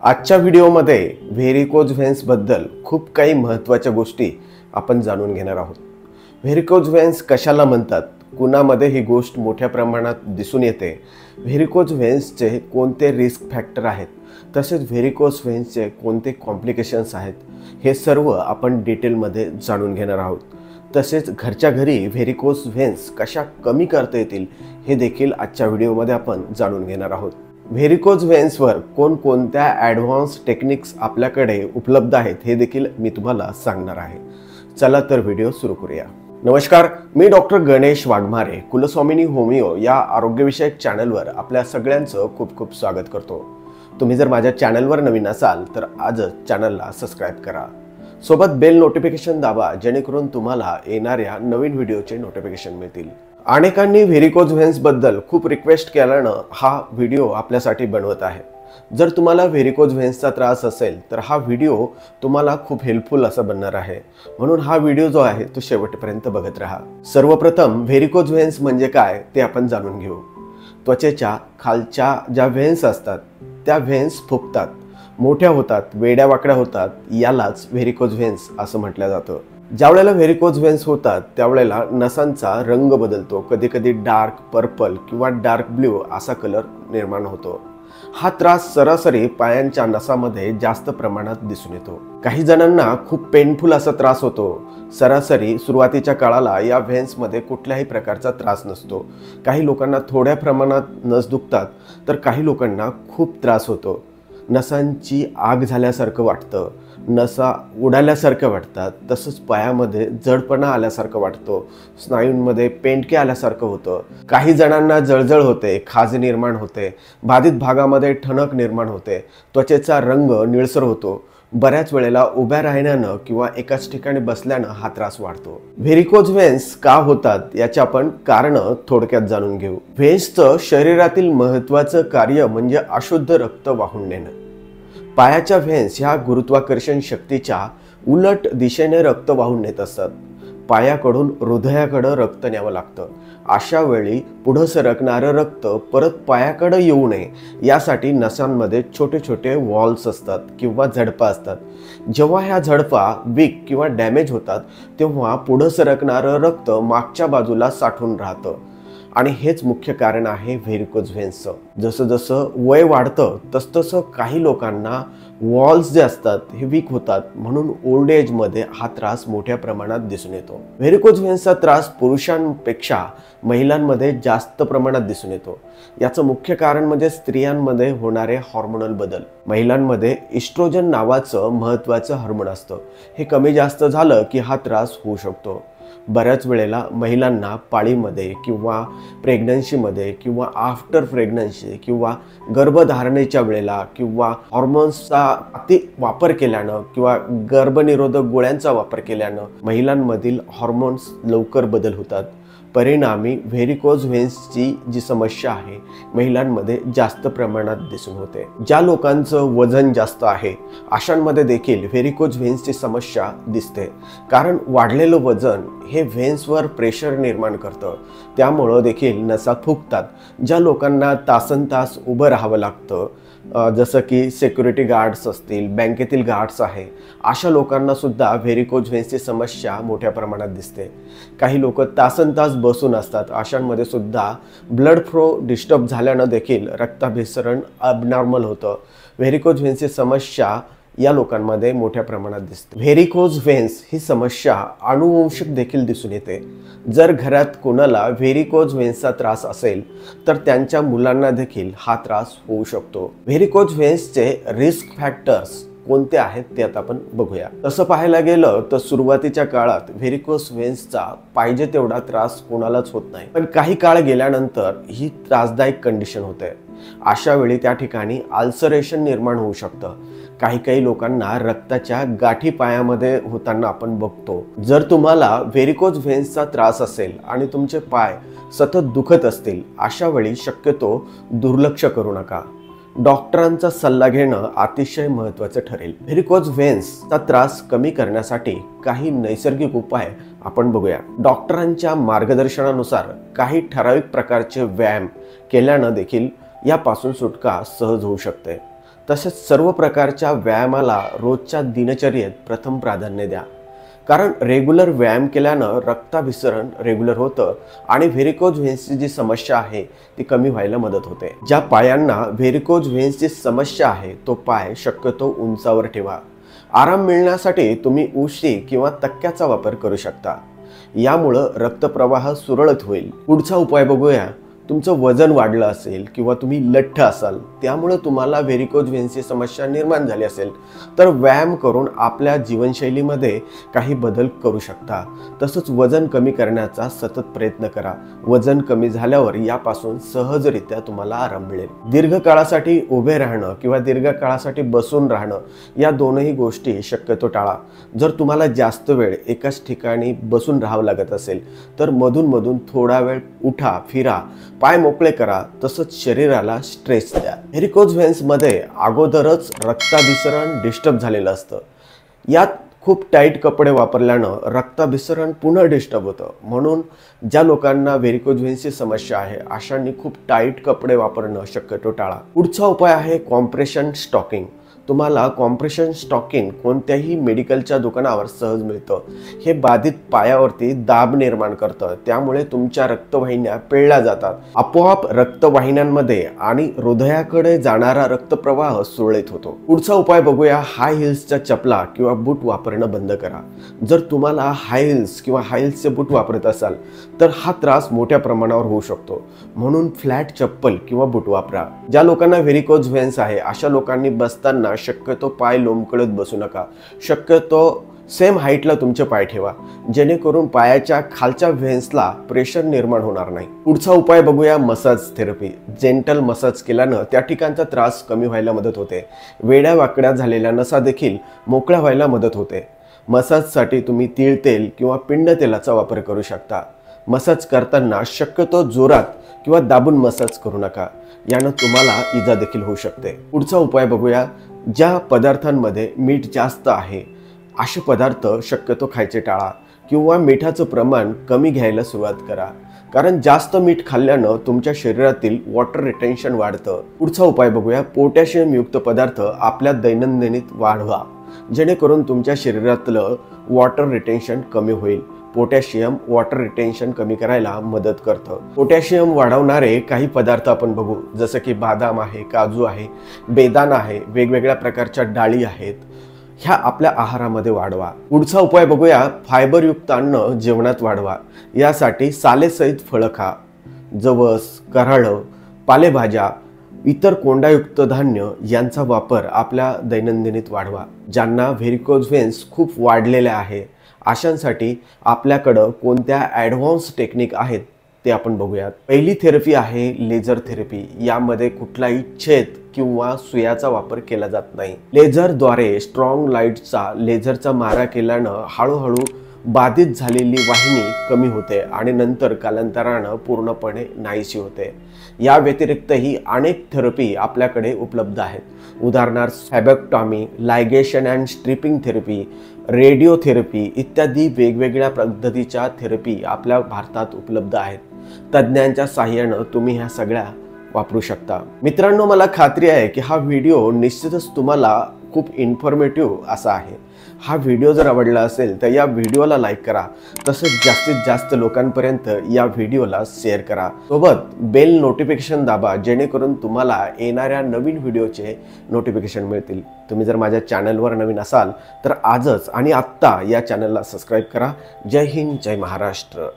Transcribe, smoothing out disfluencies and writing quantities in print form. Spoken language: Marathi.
आजच्या व्हिडिओमध्ये व्हेरिकोज व्हेन्स बद्दल खूप काही महत्त्वाच्या गोष्टी आपण जाणून घेणार आहोत। व्हेरिकोज व्हेन्स कशाला म्हणतात, कुणामध्ये ही गोष्ट मोठ्या प्रमाणात दिसून येते, व्हेरिकोज व्हेन्सचे कोणते रिस्क फॅक्टर आहेत, तसेच व्हेरिकोज व्हेन्सचे कोणते कॉम्प्लिकेशन्स आहेत, हे सर्व आपण डिटेलमध्ये जाणून घेणार आहोत। तसेच घरच्या घरी व्हेरिकोज व्हेन्स कशा कमी करता येतील हे देखील आजच्या व्हिडिओमध्ये आपण जाणून घेणार आहोत। व्हेरिकोज व्हेन्सवर कोणकोणत्या ॲडव्हान्स टेक्निक्स आपल्याकडे उपलब्ध आहेत हे देखील मी तुम्हाला सांगणार आहे। चला तर व्हिडिओ सुरू करूया। नमस्कार, मी डॉक्टर गणेश वाघमारे, कुलस्वामिनी होमिओ या आरोग्यविषयक चॅनलवर आपल्या सगळ्यांचं खूप खूप स्वागत करतो। तुम्ही जर माझ्या चॅनलवर नवीन असाल तर आजच चॅनलला सबस्क्राईब करा, सोबत बेल नोटिफिकेशन दाबा, जेणेकरून तुम्हाला येणाऱ्या नवीन व्हिडिओचे नोटिफिकेशन मिळतील। अनेकांनी व्हेरिकोज व्हेन्स बद्दल खूप रिक्वेस्ट केल्यानं हा व्हिडिओ आपल्यासाठी बनवत आहे। जर तुम्हाला व्हेरिकोज व्हेन्सचा त्रास असेल तर हा व्हिडिओ तुम्हाला खूप हेल्पफुल असा बनणार आहे, म्हणून हा व्हिडिओ जो आहे तो शेवटपर्यंत बघत राहा। सर्वप्रथम व्हेरिकोज व्हेन्स म्हणजे काय ते आपण जाणून घेऊ। त्वचेच्या खालच्या ज्या व्हेन्स असतात त्या व्हेन्स फुगतात, मोठ्या होतात, वेड्या वाकड्या होतात, यालाच व्हेरिकोज व्हेन्स असं म्हटलं जातं। ज्यावेळेला व्हेरिकोज व्हेन्स होतात त्यावेळेला नसांचा रंग बदलतो, कधी कधी डार्क पर्पल किंवा डार्क ब्ल्यू असा कलर निर्माण होतो। हा त्रास सरासरी पायांच्या नसामध्ये जास्त प्रमाणात दिसून येतो। काही जणांना खूप पेनफुल असा त्रास होतो। सरासरी सुरुवातीच्या काळाला या व्हेन्समध्ये कुठल्याही प्रकारचा त्रास नसतो। काही लोकांना थोड्या प्रमाणात नस दुखतात तर काही लोकांना खूप त्रास होतो। नसांची आग झाल्यासारखं वाटतं, नसा उडाल्यासारखं वाटतात, तसंच पायामध्ये जडपणा आल्यासारखं वाटतो, स्नायूंमध्ये पेंडके आल्यासारखं होतं। काही जणांना जळजळ होते, खाज निर्माण होते, बाधित भागामध्ये ठणक निर्माण होते, त्वचेचा रंग निळसर होतो। बऱ्याच वेळेला उभ्या राहण्यानं किंवा एकाच ठिकाणी बसल्यानं हा त्रास वाढतो। व्हेरिकोज व्हेन्स का होतात याची आपण कारणं थोडक्यात जाणून घेऊ। व्हेन्सचं शरीरातील महत्त्वाचं कार्य म्हणजे अशुद्ध रक्त वाहून नेणं। पायाच्या व्हेन्स ह्या गुरुत्वाकर्षण शक्तीच्या उलट दिशेने रक्त वाहून नेत असतात। पायाकडून हृदयाकडे रक्त न्यावं लागतं। अशा वेळी पुढं सरकणारं रक्त परत पायाकडे येऊ नये यासाठी नसांमध्ये छोटे छोटे वॉल्स असतात किंवा झडपा असतात। जेव्हा ह्या झडपा वीक किंवा डॅमेज होतात तेव्हा पुढं सरकणारं रक्त मागच्या बाजूला साठून राहतं, आणि हेच मुख्य कारण आहे व्हेरिकोज व्हेन्सचं। जसं जसं वय वाढतं तसतसं काही लोकांना वॉल्स जे असतात हे वीक होतात, म्हणून ओल्ड एजमध्ये हा त्रास मोठ्या प्रमाणात दिसून येतो। व्हेरिकोज व्हेन्सचा त्रास पुरुषांपेक्षा महिलांमध्ये जास्त प्रमाणात दिसून येतो। याचं मुख्य कारण म्हणजे स्त्रियांमध्ये होणारे हॉर्मोनल बदल। महिलांमध्ये इस्ट्रोजन नावाचं महत्त्वाचं हार्मोन असतं, हे कमी जास्त झालं की हा त्रास होऊ शकतो। बऱ्याच वेळेला महिलांना पाळीमध्ये किंवा प्रेग्नन्सीमध्ये किंवा आफ्टर प्रेग्नन्सी किंवा गर्भधारणेच्या वेळेला किंवा हॉर्मोन्सचा अति वापर केल्यानं किंवा गर्भनिरोधक गोळ्यांचा वापर केल्यानं महिलांमधील हॉर्मोन्स लवकर बदल होतात। परिणामी व्हेरिकोज व्हेन्सची जी समस्या आहे महिलांमध्ये जास्त प्रमाणात दिसून होते। ज्या लोकांचं वजन जास्त आहे अशांमध्ये देखील व्हेरिकोज व्हेन्सची समस्या दिसते, कारण वाढलेलं वजन हे व्हेन्सवर प्रेशर निर्माण करतं, त्यामुळं देखील नसा फुगतात। ज्या लोकांना तासनतास उभं राहावं लागतं, जसं की सिक्युरिटी गार्ड्स असतील, बँकेतील गार्ड्स आहे, अशा लोकांना सुद्धा व्हेरिकोज व्हेन्सची समस्या मोठ्या प्रमाणात दिसते। काही लोक तासनतास बसून असतात, अशांमध्ये सुद्धा ब्लड फ्लो डिस्टर्ब झाल्यानं देखील रक्ताभिसरण अबनॉर्मल होतं। व्हेरिकोज व्हेन्सची समस्या या लोकांमध्ये मोठ्या प्रमाणात दिसते। व्हेरिकोज व्हेन्स ही समस्या अनुवंशिक देखील दिसून येते। जर घरात कोणाला व्हेरिकोज व्हेन्सचा त्रास असेल तर त्यांच्या मुलांना देखील हा त्रास होऊ शकतो। व्हेरिकोज व्हेन्सचे रिस्क फॅक्टर्स कोणते आहेत ते आता आपण बघूया। तसं पाहायला गेलं तर सुरुवातीच्या काळात व्हेरिकोज व्हेन्सचा पाहिजे तेवढा त्रास कोणालाच होत नाही, पण काही काळ गेल्यानंतर ही त्रासदायक कंडिशन होते। अशा वेळी त्या ठिकाणी अल्सरेशन निर्माण होऊ शकतं। काही लोकांना रक्ताच्या गाठी पायामध्ये होताना आपण बघतो। जर तुम्हाला व्हेरिकोज व्हेन्सचा त्रास असेल आणि तुमचे पाय सतत दुखत असतील, अशा वेळी शक्यतो दुर्लक्ष करू नका। डॉक्टरांचा सल्ला घेणं अतिशय महत्त्वाचं ठरेल। व्हेरिकोज व्हेन्सचा त्रास कमी करण्यासाठी काही नैसर्गिक उपाय आपण बघूया। डॉक्टरांच्या मार्गदर्शनानुसार काही ठराविक प्रकारचे व्यायाम केल्यानं देखील यापासून सुटका सहज होऊ शकते। तसेच सर्व प्रकारच्या व्यायामाला रोजच्या दिनचर्येत प्रथम प्राधान्य द्या, कारण रेग्युलर व्यायाम केल्यानं रक्ताभिसरण रेग्युलर होतं आणि व्हेरिकोज व्हेन्सची जी समस्या आहे ती कमी व्हायला मदत होते. ज्या पायांना व्हेरिकोज व्हेन्सची समस्या आहे तो पाय शक्यतो उंचावर ठेवा. आराम मिळण्यासाठी तुम्ही उशी किंवा तक्क्याचा वापर करू शकता. यामुळं रक्तप्रवाह सुरळीत होईल. पुढचा उपाय बघूया. तुमचं वजन वाढलं असेल किंवा तुम्ही लठ्ठ असाल, त्यामुळे तुम्हाला व्हेरिकोज व्हेन्सची समस्या निर्माण झाली असेल, तर व्यायाम करून आपल्या जीवनशैलीमध्ये काही बदल करू शकता. तसंच वजन कमी करण्याचा सतत प्रयत्न करा. वजन कमी झाल्यावर यापासून सहजरित्या तुम्हाला आराम मिळेल. दीर्घकाळासाठी उभे राहणं किंवा दीर्घकाळासाठी बसून राहणं या दोनही गोष्टी शक्यतो टाळा. जर तुम्हाला जास्त वेळ एकाच ठिकाणी बसून राहावं लागत असेल तर मधून थोडा वेळ उठा, फिरा, पाय मोकळे करा. तसंच शरीराला स्ट्रेस द्या. व्हेरिकोज व्हेन्समध्ये अगोदरच रक्ताभिसरण डिस्टर्ब झालेलं असतं. यात खूप टाईट कपडे वापरल्यानं रक्ताभिसरण पुन्हा डिस्टर्ब होतं. म्हणून ज्या लोकांना व्हेरिकोज व्हेन्सची समस्या आहे अशांनी खूप टाईट कपडे वापरणं शक्यतो टाळा. पुढचा उपाय आहे कॉम्प्रेशन स्टॉकिंग. तुम्हाला कॉम्प्रेशन स्टॉकिंग कोणत्याही मेडिकलच्या दुकानावर सहज मिळतं. हे बाधित पायावरती दाब निर्माण करतं, त्यामुळे तुमच्या रक्तवाहिन्या पिळल्या जातात. आपोआप रक्तवाहिन्यांमध्ये आणि हृदयाकडे जाणारा रक्तप्रवाह सुरळीत होतो. पुढचा उपाय बघूया. हाय हिल्सच्या चपला किंवा बूट वापरणं बंद करा. जर तुम्हाला हाय हिल्स किंवा हाय हिल्सचे बूट वापरत असाल तर हा त्रास मोठ्या प्रमाणावर होऊ शकतो. म्हणून फ्लॅट चप्पल किंवा बूट वापरा. ज्या लोकांना व्हेरिकोज व्हेन्स आहे अशा लोकांनी बसताना शक्यतो पाय लोंबकळत बसू नका. शक्यतो सेम हाईटला तुमचे पाय ठेवा, जेणेकरून पायाच्या खालच्या व्हेन्सला प्रेशर निर्माण होणार नाही. पुढचा उपाय बघूया. Massage therapy. जेंटल मसाज केल्यानं त्या ठिकाणचा त्रास कमी व्हायला मदत होते. वेड्या वाकड्या झालेल्या नसा देखील मोकळ्या व्हायला मदत होते. मसाजसाठी तुम्ही तीळ तेल किंवा पिंड तेलाचा वापर करू शकता. मसाज करताना शक्यतो जोरात किंवा दाबून मसाज करू नका, यानं तुम्हाला इजा देखील होऊ शकते. पुढचा उपाय बघूया. ज्या पदार्थांमध्ये मीठ जास्त आहे असे पदार्थ शक्यतो खायचे टाळा किंवा मिठाचं प्रमाण कमी घ्यायला सुरुवात करा, कारण जास्त मीठ खाल्ल्यानं तुमच्या शरीरातील वॉटर रिटेन्शन वाढतं. पुढचा उपाय बघूया. पोटॅशियम युक्त पदार्थ आपल्या दैनंदिनीत वाढवा, जेणेकरून तुमच्या शरीरातलं वॉटर रिटेन्शन कमी होईल. पोटॅशियम वॉटर रिटेन्शन कमी करायला मदत करतं. पोटॅशियम वाढवणारे काही पदार्थ आपण बघू, जसं की बदाम आहे, काजू आहे, बेदाणा आहे, वेगवेगळ्या प्रकारच्या डाळी आहेत. ह्या आपल्या आहारामध्ये वाढवा. पुढचा उपाय बघूया. फायबरयुक्त अन्न जेवणात वाढवा. यासाठी सालेसहित फळं खा. जवस, कऱ्हाळं, पालेभाज्या, इतर कोंडायुक्त धान्य यांचा वापर आपल्या दैनंदिनीत वाढवा. ज्यांना व्हेरिकोज व्हेन्स खूप वाढलेले आहे अशांसाठी आपल्याकडं कोणत्या ॲडव्हान्स टेक्निक आहेत ते आपण बघूयात. पहिली थेरपी आहे लेझर थेरपी. यामध्ये कुठलाही छेद किंवा सुयाचा वापर केला जात नाही. लेझरद्वारे स्ट्रॉंग लाईटचा लेझरचा मारा केल्यानं हळूहळू बाधित झालेली वाहिनी कमी होते आणि नंतर कालांतरानं पूर्णपणे नाहीशी होते. या व्यतिरिक्तही अनेक थेरपी आपल्याकडे उपलब्ध आहेत. उदाहरणार्थ फॅबॅक्टॉमी, लायगेशन अँड स्ट्रिपिंग थेरपी, रेडिओथेरपी इत्यादी वेगवेगळ्या पद्धतीच्या थेरपी आपल्या भारतात उपलब्ध आहेत. तज्ज्ञांच्या साहाय्यानं तुम्ही ह्या सगळ्या वापरू शकता. मित्रांनो, मला खात्री आहे की हा व्हिडिओ निश्चितच तुम्हाला खूप इन्फॉर्मेटिव्ह असा आहे. हा व्हिडिओ जर आवडला असेल तर या व्हिडिओला लाईक करा. तसंच जास्तीत जास्त लोकांपर्यंत या व्हिडिओला शेअर करा. सोबत बेल नोटिफिकेशन दाबा, जेणेकरून तुम्हाला येणाऱ्या नवीन व्हिडिओचे नोटिफिकेशन मिळतील. तुम्ही जर माझ्या चॅनलवर नवीन असाल तर आजच आणि आत्ता या चॅनलला सबस्क्राईब करा. जय हिंद, जय महाराष्ट्र.